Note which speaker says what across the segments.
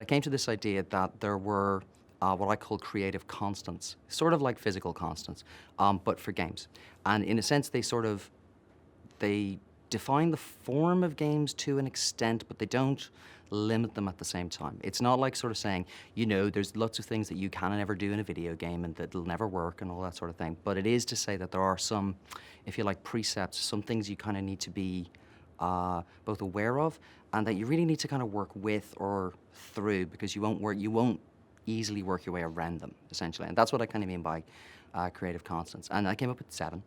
Speaker 1: came to this idea that there were what I call creative constants, sort of like physical constants, but for games. And in a sense, they define the form of games to an extent, but they don't limit them at the same time. It's not like sort of saying, there's lots of things that you can never do in a video game and that'll never work and all that sort of thing. But it is to say that there are some, if you like, precepts, some things you kind of need to be both aware of, and that you really need to kind of work with or through, because you won't easily work your way around them, essentially. And that's what I kind of mean by creative constants. And I came up with 7.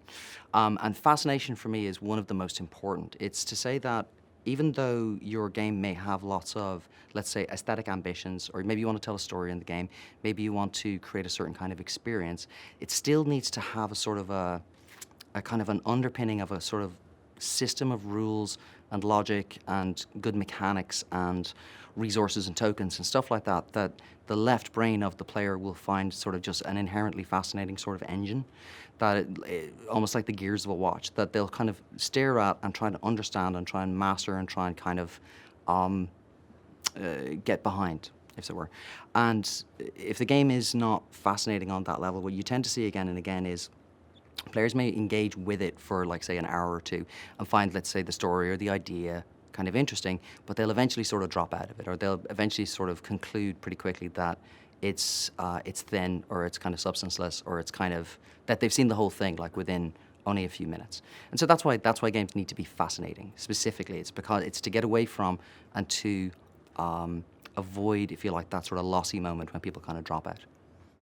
Speaker 1: And fascination for me is one of the most important. It's to say that even though your game may have lots of, let's say, aesthetic ambitions, or maybe you want to tell a story in the game, maybe you want to create a certain kind of experience, it still needs to have a sort of a kind of an underpinning of a sort of system of rules and logic and good mechanics and resources and tokens and stuff like that, that the left brain of the player will find sort of just an inherently fascinating sort of engine, that almost like the gears of a watch, that they'll kind of stare at and try to understand and try and master and try and kind of get behind, if it were. And if the game is not fascinating on that level, what you tend to see again and again is players may engage with it for, like, say, an hour or two and find, let's say, the story or the idea kind of interesting, but they'll eventually sort of drop out of it, or they'll eventually sort of conclude pretty quickly that it's thin, or it's kind of substanceless, or it's kind of that they've seen the whole thing like within only a few minutes. And so that's why games need to be fascinating. Specifically, it's because it's to get away from and to avoid, if you like, that sort of lossy moment when people kind of drop out.